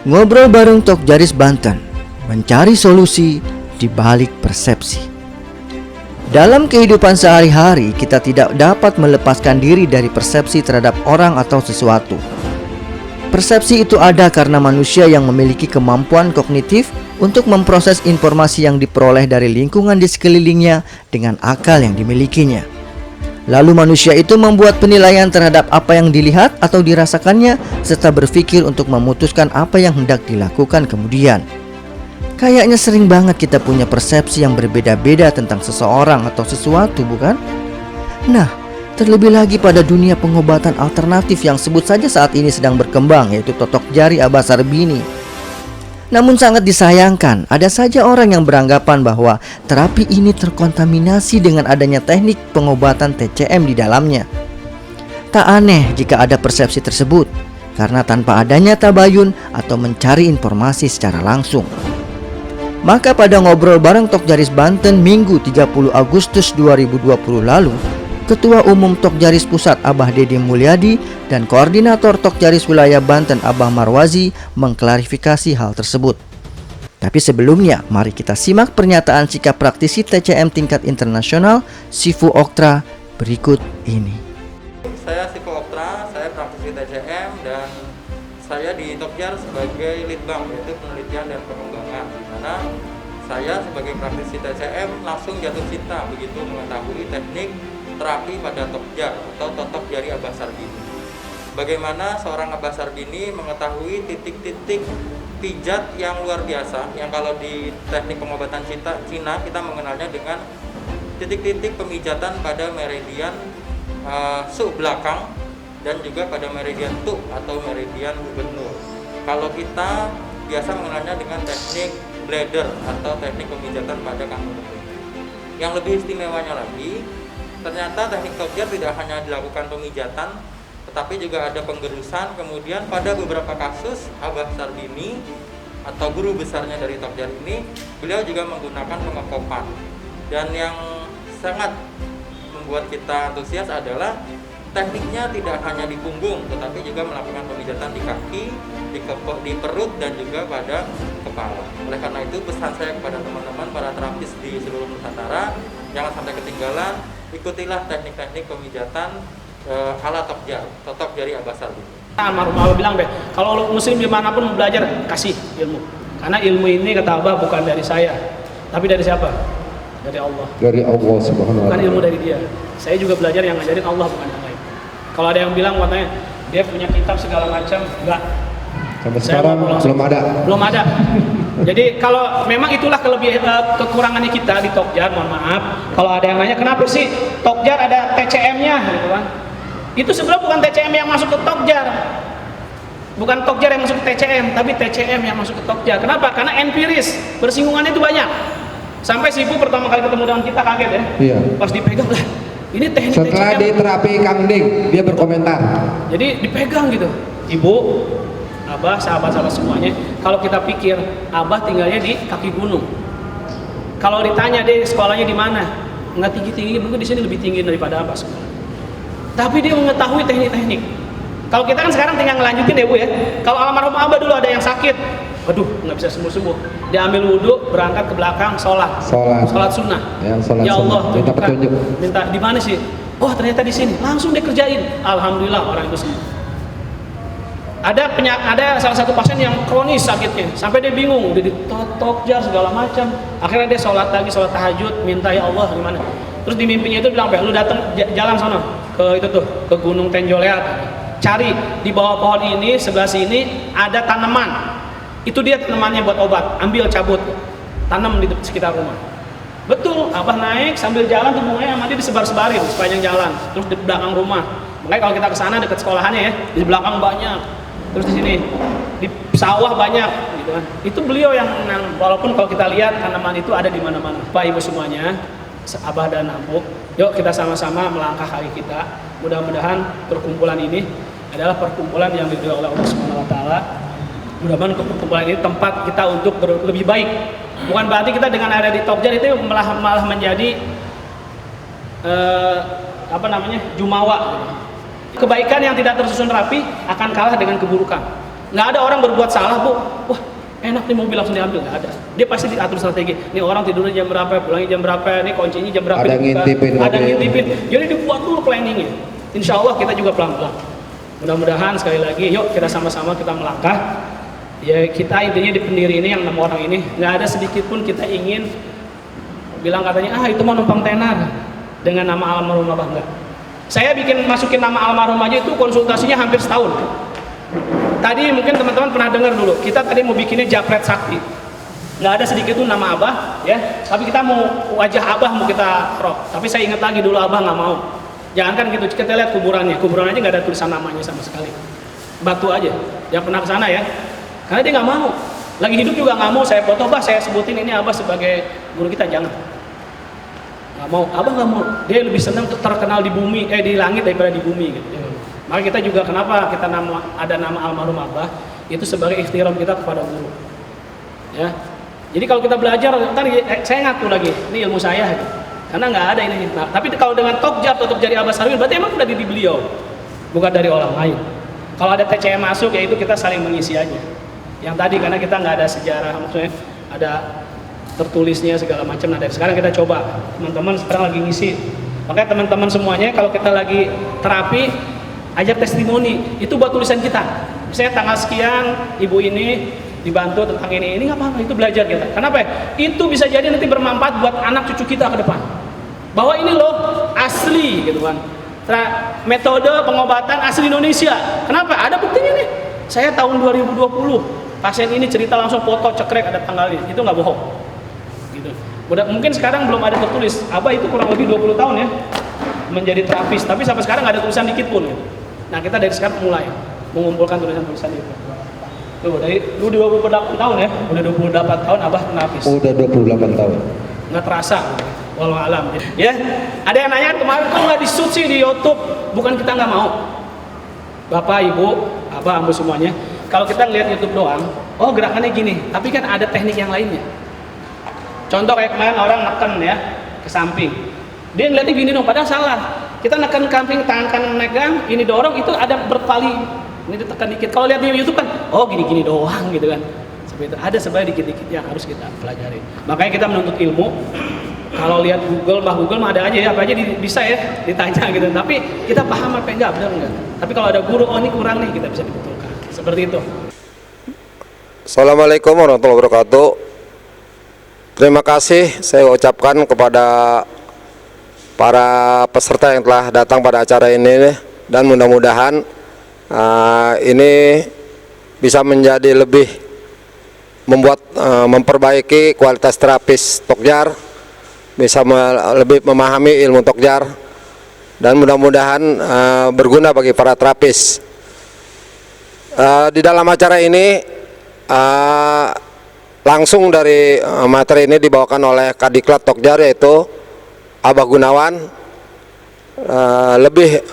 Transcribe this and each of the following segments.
Ngobrol bareng Tokjaris Banten, mencari solusi di balik persepsi. Dalam kehidupan sehari-hari, kita tidak dapat melepaskan diri dari persepsi terhadap orang atau sesuatu. Persepsi itu ada karena manusia yang memiliki kemampuan kognitif untuk memproses informasi yang diperoleh dari lingkungan di sekelilingnya dengan akal yang dimilikinya. Lalu manusia itu membuat penilaian terhadap apa yang dilihat atau dirasakannya, serta berpikir untuk memutuskan apa yang hendak dilakukan kemudian. Kayaknya sering banget kita punya persepsi yang berbeda-beda tentang seseorang atau sesuatu, bukan? Nah, terlebih lagi pada dunia pengobatan alternatif yang sebut saja saat ini sedang berkembang, yaitu totok jari Abah Sarbini. Namun sangat disayangkan, ada saja orang yang beranggapan bahwa terapi ini terkontaminasi dengan adanya teknik pengobatan TCM di dalamnya. Tak aneh jika ada persepsi tersebut, karena tanpa adanya tabayun atau mencari informasi secara langsung. Maka pada ngobrol bareng Tokjaris Banten Minggu 30 Agustus 2020 lalu, Ketua Umum Tokjaris Pusat Abah Dede Mulyadi dan Koordinator Tokjaris Wilayah Banten Abah Marwazi mengklarifikasi hal tersebut. Tapi sebelumnya, mari kita simak pernyataan sikap praktisi TCM tingkat internasional Sifu Oktra berikut ini. Saya Sifu Oktra, saya praktisi TCM dan saya di Tokjar sebagai Litbang, yaitu penelitian dan pengembangan, di mana saya sebagai praktisi TCM langsung jatuh cinta begitu mengetahui teknik terapi pada Tokjar atau totok jari Abah Sarbini. Bagaimana seorang Abah Sarbini mengetahui titik-titik pijat yang luar biasa, yang kalau di teknik pengobatan Cina kita mengenalnya dengan titik-titik pemijatan pada meridian su belakang dan juga pada meridian tu atau meridian gubernur. Kalau kita biasa mengenalnya dengan teknik bladder atau teknik pemijatan pada kangkung kemih. Yang lebih istimewanya lagi, ternyata teknik Tokjar tidak hanya dilakukan pemijatan, tetapi juga ada penggerusan. Kemudian pada beberapa kasus Abah Sarbini atau guru besarnya dari Tokjar ini, beliau juga menggunakan pengekopan. Dan yang sangat membuat kita antusias adalah tekniknya tidak hanya di punggung, tetapi juga melakukan pemijatan di kaki, di perut, dan juga pada kepala. Oleh karena itu pesan saya kepada teman-teman para terapis di seluruh Nusantara, jangan sampai ketinggalan, ikutilah teknik-teknik pemijatan ala Tokjar, totok jari Abah Sarbini. Almarhum Abah bilang deh, kalau muslim dimanapun belajar, kasih ilmu. Karena ilmu ini kata Abah bukan dari saya, tapi dari siapa? Dari Allah. Dari Allah Subhanahu wa Ta'ala. Bukan ilmu dari dia. Saya juga belajar yang ngajarin Allah, bukan yang lain. Kalau ada yang bilang katanya dia punya kitab segala macam, enggak. Sampai sekarang belum ada. Belum ada. Jadi kalau memang itulah kekurangannya kita di Tokjar, mohon maaf. Kalau ada yang nanya kenapa sih Tokjar ada TCM-nya gitu kan. Itu sebenarnya bukan TCM yang masuk ke Tokjar. Bukan Tokjar yang masuk ke TCM, tapi TCM yang masuk ke Tokjar. Kenapa? Karena empiris, bersinggungannya itu banyak. Sampai si Ibu pertama kali ketemu dengan kita kaget ya. Iya. Pas dipegang lah. Ini teknik setelah TCM. di terapi Kang Ding, dia berkomentar. Jadi dipegang gitu. Ibu, Abah, sahabat-sahabat semuanya, kalau kita pikir Abah tinggalnya di kaki gunung. Kalau ditanya deh sekolahnya di mana, nggak tinggi-tinggi, mungkin di sini lebih tinggi daripada Abah sekolah. Tapi dia mengetahui teknik-teknik. Kalau kita kan sekarang tinggal ngelanjutin ya Bu ya. Kalau almarhum Abah dulu ada yang sakit, waduh nggak bisa sembuh-sembuh. Dia ambil wudhu, berangkat ke belakang, sholat sunnah. Ya Allah, minta petunjuk. Minta di mana sih? Oh ternyata di sini. Langsung dia kerjain. Alhamdulillah orang itu sembuh. Ada salah satu pasien yang kronis sakitnya, sampai dia bingung, udah ditotok jar segala macam. Akhirnya dia sholat lagi, sholat tahajud, minta ya Allah gimana. Terus di mimpinya itu bilang, lu datang jalan sono ke itu tuh, ke Gunung Tenjoleat. Cari di bawah pohon ini, sebelah sini ada tanaman. Itu dia tanamannya buat obat, ambil cabut, tanam di sekitar rumah. Betul, Abah naik sambil jalan tuh bunganya sama dia disebar-sebarin sepanjang jalan, terus di belakang rumah. Makanya kalau kita ke sana dekat sekolahannya ya, di belakang banyak. Terus di sini di sawah banyak gitu kan. Itu beliau yang walaupun kalau kita lihat tanaman itu ada di mana-mana. Pak Ibu semuanya, Abah dan Abu, yuk kita sama-sama melangkah kaki kita. Mudah-mudahan perkumpulan ini adalah perkumpulan yang diridhoi oleh Allah Subhanahu wa Ta'ala. Mudah-mudahan perkumpulan ini tempat kita untuk lebih baik. Bukan berarti kita dengan ada di Tokjar itu malah menjadi jumawa. Kebaikan yang tidak tersusun rapi akan kalah dengan keburukan. Nggak ada orang berbuat salah, Bu. Wah, enak nih mobil langsung diambil, nggak ada. Dia pasti diatur strategi. Nih orang tidurnya jam berapa, pulangnya jam berapa, nih kuncinya jam berapa. Ada ngintipin. Ada ngintipin. Jadi dibuat dulu planningnya. Insya Allah kita juga pelan-pelan. Mudah-mudahan sekali lagi, yuk kita sama-sama kita melangkah. Ya kita intinya di pendiri ini yang 6 orang ini nggak ada sedikit pun kita ingin bilang katanya itu mah numpang tenar dengan nama almarhum Abah, enggak. Saya masukin nama almarhum aja itu konsultasinya hampir setahun. Tadi mungkin teman-teman pernah dengar dulu, kita tadi mau bikinnya Japret Sakti, nggak ada sedikit pun nama Abah, ya. Tapi kita mau wajah Abah mau kita rock. Tapi saya ingat lagi dulu Abah nggak mau. Jangankan gitu, kita lihat kuburan aja nggak ada tulisan namanya sama sekali, batu aja. Yang pernah ke sana ya. Karena dia nggak mau, lagi hidup juga nggak mau saya foto, Bah, saya sebutin ini Abah sebagai guru kita, jangan. Nggak mau, Abah nggak mau. Dia lebih senang terkenal di bumi, di langit daripada di bumi gitu. Maka kita juga kenapa kita ada nama almarhum Abah itu sebagai ikhtiram kita kepada guru. Ya. Jadi kalau kita belajar, tadi saya ngaku lagi, ini ilmu saya, gitu. Karena nggak ada ini. Nah, tapi kalau dengan Tokjar atau Jari Abah Sarwil, berarti emang udah di beliau, bukan dari orang lain. Kalau ada TCM masuk, ya itu kita saling mengisi aja. Yang tadi karena kita nggak ada sejarah, maksudnya ada tertulisnya segala macam. Nah dari sekarang kita coba, teman-teman sekarang lagi ngisi. Makanya teman-teman semuanya kalau kita lagi terapi, ajak testimoni, itu buat tulisan kita. Misalnya tanggal sekian, ibu ini dibantu tentang ini nggak apa-apa, itu belajar kita. Kenapa ya? Itu bisa jadi nanti bermanfaat buat anak cucu kita ke depan. Bahwa ini loh asli gitu kan. Metode pengobatan asli Indonesia. Kenapa? Ada buktinya nih. Saya tahun 2020 pasien ini cerita langsung foto cekrek ada tanggalnya, itu nggak bohong gitu. Mungkin sekarang belum ada tertulis. Abah itu kurang lebih 20 tahun ya menjadi terapis, tapi sampai sekarang nggak ada tulisan dikit pun gitu. Nah kita dari sekarang mulai mengumpulkan tulisan-tulisan itu. Tuh dari 28 tahun ya, udah 28 tahun Abah terapis. Udah 28 tahun. Nggak terasa, walau alam. Ya, ada yang nanya kemarin kok nggak di-shoot sih di YouTube? Bukan kita nggak mau. Bapak, Ibu, Abah, Ambu semuanya. Kalau kita ngeliat YouTube doang, oh gerakannya gini, tapi kan ada teknik yang lainnya. Contoh kayak kemarin orang neken ya ke samping, dia ngeliatnya gini dong, padahal salah. Kita neken samping, tangan kanan megang, ini dorong, itu ada berkali, ini ditekan dikit. Kalau lihat di YouTube kan, oh gini-gini doang gitu kan. Seperti itu. Ada sebenarnya dikit-dikit yang harus kita pelajari. Makanya kita menuntut ilmu. Kalau lihat Google mah ada aja ya, apa aja bisa ya ditanya gitu. Tapi kita paham apa enggak, benar enggak. Tapi kalau ada guru, oh ini kurang nih, kita bisa dibetulkan. Seperti itu. Assalamualaikum warahmatullahi wabarakatuh. Terima kasih saya ucapkan kepada para peserta yang telah datang pada acara ini, dan mudah-mudahan ini bisa menjadi lebih memperbaiki kualitas terapis Tokjar, bisa lebih memahami ilmu Tokjar, dan mudah-mudahan berguna bagi para terapis. Di dalam acara ini langsung dari materi ini dibawakan oleh Kadiklat Tokjar, yaitu Abah Gunawan, lebih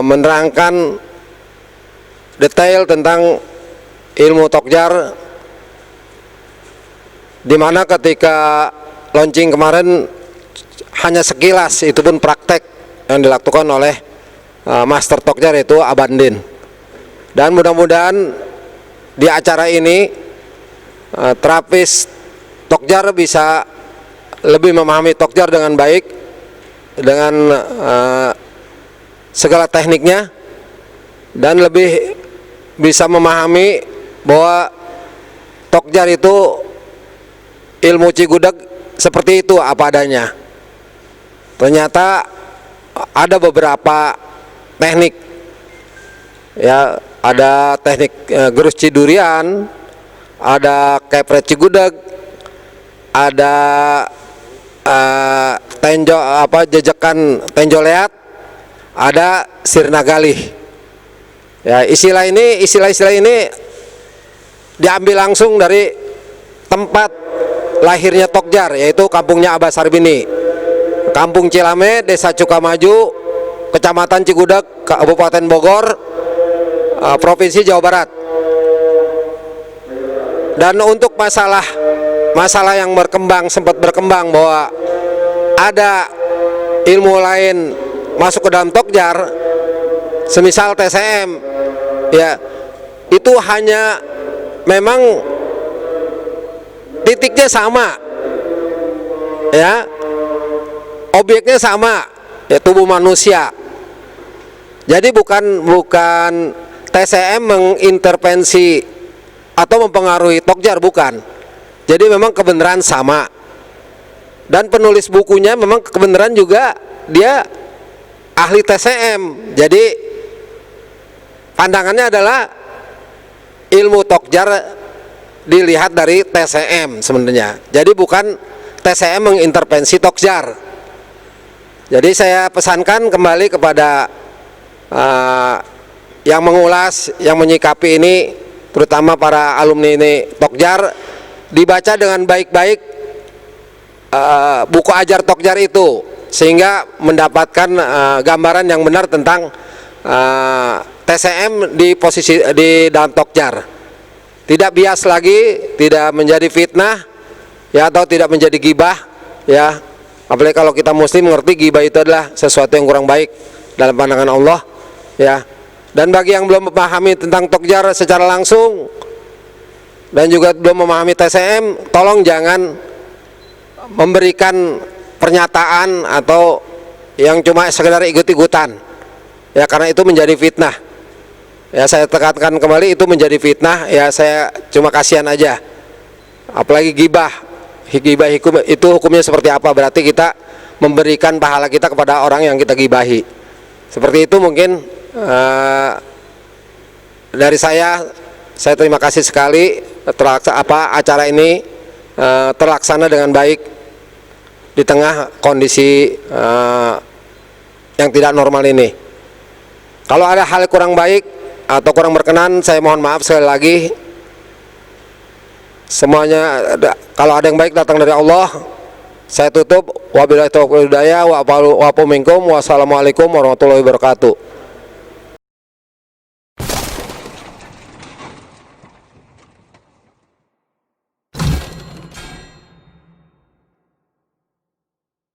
menerangkan detail tentang ilmu Tokjar, dimana ketika launching kemarin hanya sekilas, itu pun praktek yang dilakukan oleh Master Tokjar, yaitu Abandin. Dan mudah-mudahan di acara ini terapis Tokjar bisa lebih memahami Tokjar dengan baik, dengan segala tekniknya, dan lebih bisa memahami bahwa Tokjar itu ilmu Cigudeg seperti itu apa adanya. Ternyata ada beberapa teknik, ya, ada teknik gerus Cidurian, ada kepret Cigudeg, ada jejekan tenjoleat, ada sirna galih. Ya, istilah ini diambil langsung dari tempat lahirnya Tokjar, yaitu kampungnya Abah Sarbini, Kampung Cilame, Desa Cukamaju, Kecamatan Cigudeg, Kabupaten Bogor, Provinsi Jawa Barat. Dan untuk masalah yang sempat berkembang bahwa ada ilmu lain masuk ke dalam Tokjar, semisal TCM, ya, itu hanya memang titiknya sama, ya, objeknya sama, ya, tubuh manusia. Jadi bukan TCM mengintervensi atau mempengaruhi Tokjar, bukan. Jadi memang kebenaran sama. Dan penulis bukunya memang kebenaran juga dia ahli TCM. Jadi pandangannya adalah ilmu Tokjar dilihat dari TCM sebenarnya. Jadi bukan TCM mengintervensi Tokjar. Jadi saya pesankan kembali kepada yang mengulas, yang menyikapi ini, terutama para alumni ini Tokjar, dibaca dengan baik-baik buku ajar Tokjar itu, sehingga mendapatkan gambaran yang benar tentang TCM di dalam Tokjar. Tidak bias lagi, tidak menjadi fitnah, ya, atau tidak menjadi gibah, ya. Apalagi kalau kita muslim mengerti gibah itu adalah sesuatu yang kurang baik dalam pandangan Allah, ya. Dan bagi yang belum memahami tentang Tokjar secara langsung dan juga belum memahami TCM, tolong jangan memberikan pernyataan atau yang cuma sekedar ikut-ikutan, ya, karena itu menjadi fitnah. Ya, saya tekankan kembali, itu menjadi fitnah. Ya, saya cuma kasihan aja. Apalagi gibah itu hukumnya seperti apa? Berarti kita memberikan pahala kita kepada orang yang kita gibahi. Seperti itu mungkin dari saya terima kasih sekali acara ini terlaksana dengan baik di tengah kondisi yang tidak normal ini. Kalau ada hal kurang baik atau kurang berkenan, saya mohon maaf sekali lagi. Semuanya, kalau ada yang baik datang dari Allah. Saya tutup. Wabillahi taufiq wal hidayah. Wa minkum. Wassalamualaikum warahmatullahi wabarakatuh.